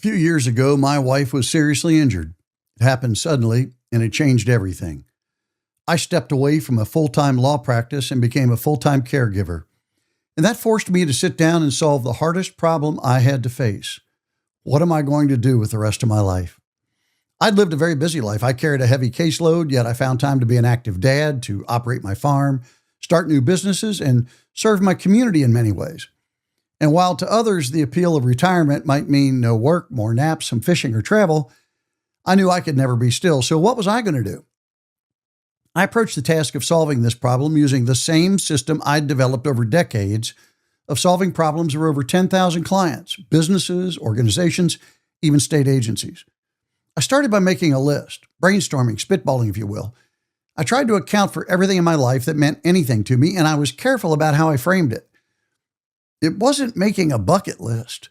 A few years ago, my wife was seriously injured. It happened suddenly, and it changed everything. I stepped away from a full-time law practice and became a full-time caregiver. And that forced me to sit down and solve the hardest problem I had to face. What am I going to do with the rest of my life? I'd lived a very busy life. I carried a heavy caseload, yet I found time to be an active dad, to operate my farm, start new businesses, and serve my community in many ways. And while to others the appeal of retirement might mean no work, more naps, some fishing or travel, I knew I could never be still. So what was I going to do? I approached the task of solving this problem using the same system I'd developed over decades of solving problems for over 10,000 clients, businesses, organizations, even state agencies. I started by making a list, brainstorming, spitballing, if you will. I tried to account for everything in my life that meant anything to me, and I was careful about how I framed it. It wasn't making a bucket list.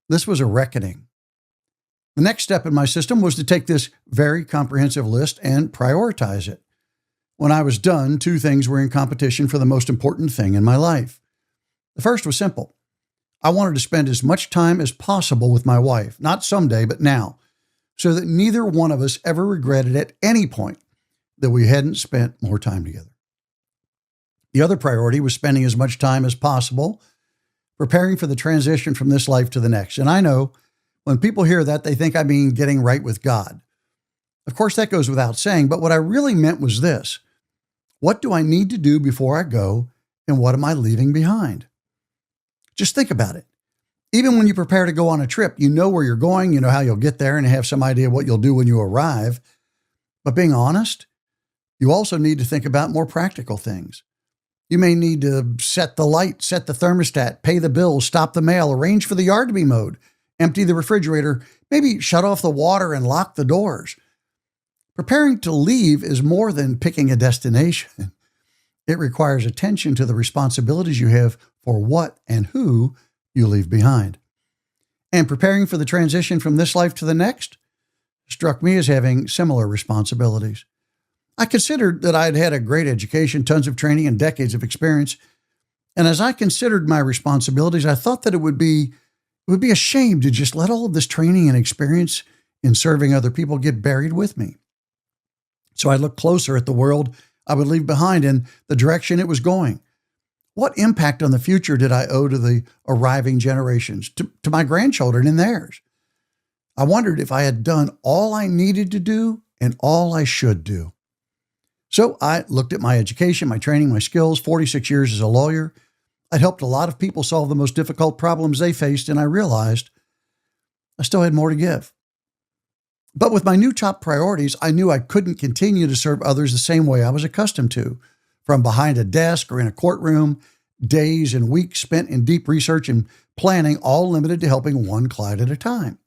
This was a reckoning. The next step in my system was to take this very comprehensive list and prioritize it. When I was done, two things were in competition for the most important thing in my life. The first was simple. I wanted to spend as much time as possible with my wife, not someday, but now, so that neither one of us ever regretted at any point that we hadn't spent more time together. The other priority was spending as much time as possible preparing for the transition from this life to the next. And I know when people hear that, they think I mean getting right with God. Of course, that goes without saying, but what I really meant was this. What do I need to do before I go, and what am I leaving behind? Just think about it. Even when you prepare to go on a trip, you know where you're going, you know how you'll get there, and have some idea what you'll do when you arrive. But being honest, you also need to think about more practical things. You may need to set the light, set the thermostat, pay the bills, stop the mail, arrange for the yard to be mowed, empty the refrigerator, maybe shut off the water and lock the doors. Preparing to leave is more than picking a destination. It requires attention to the responsibilities you have for what and who you leave behind. And preparing for the transition from this life to the next struck me as having similar responsibilities. I considered that I'd had a great education, tons of training, and decades of experience. And as I considered my responsibilities, I thought that it would be a shame to just let all of this training and experience in serving other people get buried with me. So I looked closer at the world I would leave behind and the direction it was going. What impact on the future did I owe to the arriving generations, to my grandchildren and theirs? I wondered if I had done all I needed to do and all I should do. So I looked at my education, my training, my skills, 46 years as a lawyer. I'd helped a lot of people solve the most difficult problems they faced, and I realized I still had more to give. But with my new top priorities, I knew I couldn't continue to serve others the same way I was accustomed to, from behind a desk or in a courtroom, days and weeks spent in deep research and planning, all limited to helping one client at a time.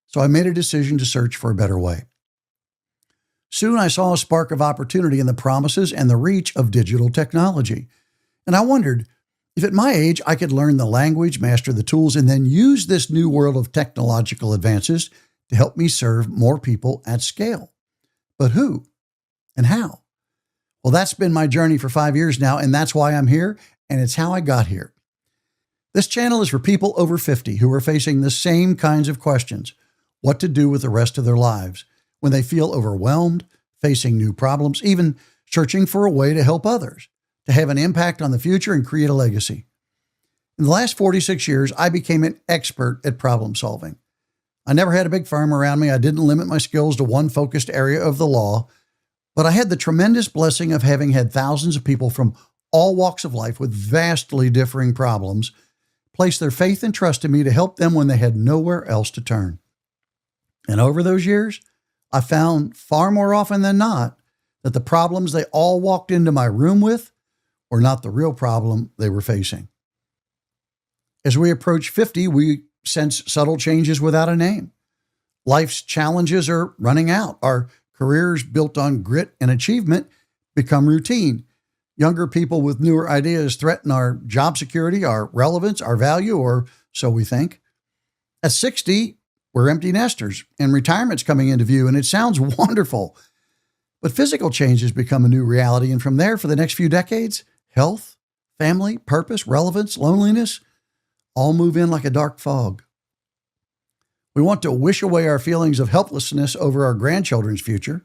So I made a decision to search for a better way. Soon I saw a spark of opportunity in the promises and the reach of digital technology. And I wondered if at my age I could learn the language, master the tools, and then use this new world of technological advances to help me serve more people at scale. But who and how? Well, that's been my journey for 5 years now, and that's why I'm here, and it's how I got here. This channel is for people over 50 who are facing the same kinds of questions: what to do with the rest of their lives when they feel overwhelmed, facing new problems, even searching for a way to help others, to have an impact on the future and create a legacy. In the last 46 years, I became an expert at problem solving. I never had a big firm around me. I didn't limit my skills to one focused area of the law, but I had the tremendous blessing of having had thousands of people from all walks of life with vastly differing problems place their faith and trust in me to help them when they had nowhere else to turn. And over those years, I found far more often than not that the problems they all walked into my room with were not the real problem they were facing. As we approach 50, we sense subtle changes without a name. Life's challenges are running out. Our careers built on grit and achievement become routine. Younger people with newer ideas threaten our job security, our relevance, our value, or so we think. At 60, we're empty nesters and retirement's coming into view, and it sounds wonderful. But physical changes become a new reality, and from there, for the next few decades, health, family, purpose, relevance, loneliness all move in like a dark fog. We want to wish away our feelings of helplessness over our grandchildren's future.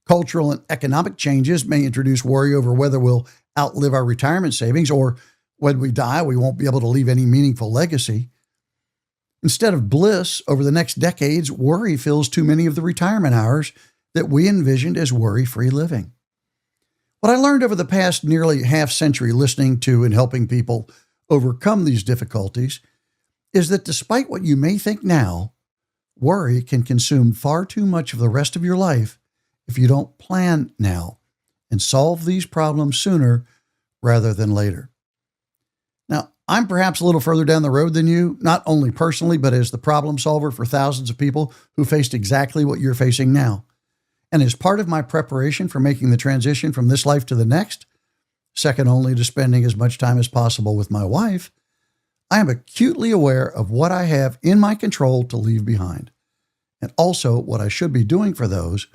Cultural and economic changes may introduce worry over whether we'll outlive our retirement savings, or when we die, we won't be able to leave any meaningful legacy. Instead of bliss over the next decades, worry fills too many of the retirement hours that we envisioned as worry-free living. What I learned over the past nearly half century listening to and helping people overcome these difficulties is that despite what you may think now, worry can consume far too much of the rest of your life if you don't plan now and solve these problems sooner rather than later. Now, I'm perhaps a little further down the road than you, not only personally, but as the problem solver for thousands of people who faced exactly what you're facing now. And as part of my preparation for making the transition from this life to the next, second only to spending as much time as possible with my wife, I am acutely aware of what I have in my control to leave behind, and also what I should be doing for those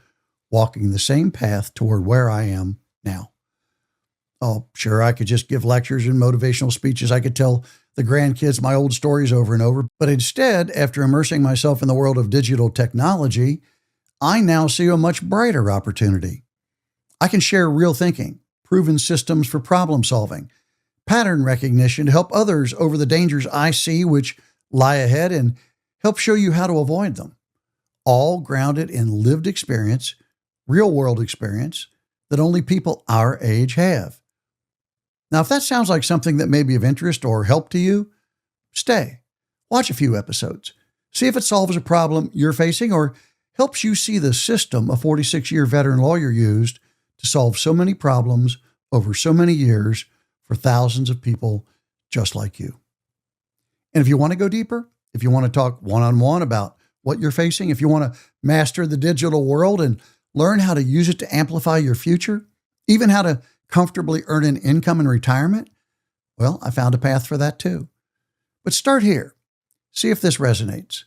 walking the same path toward where I am now. Oh, sure, I could just give lectures and motivational speeches. I could tell the grandkids my old stories over and over. But instead, after immersing myself in the world of digital technology, I now see a much brighter opportunity. I can share real thinking, proven systems for problem solving, pattern recognition to help others over the dangers I see which lie ahead and help show you how to avoid them, all grounded in lived experience, real world experience that only people our age have. Now, if that sounds like something that may be of interest or help to you, stay, watch a few episodes, see if it solves a problem you're facing or helps you see the system a 46-year veteran lawyer used to solve so many problems over so many years for thousands of people just like you. And if you want to go deeper, if you want to talk one-on-one about what you're facing, if you want to master the digital world and learn how to use it to amplify your future, even how to comfortably earn an income in retirement, well, I found a path for that too. But start here. See if this resonates.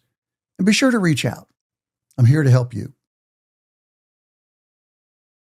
And be sure to reach out. I'm here to help you.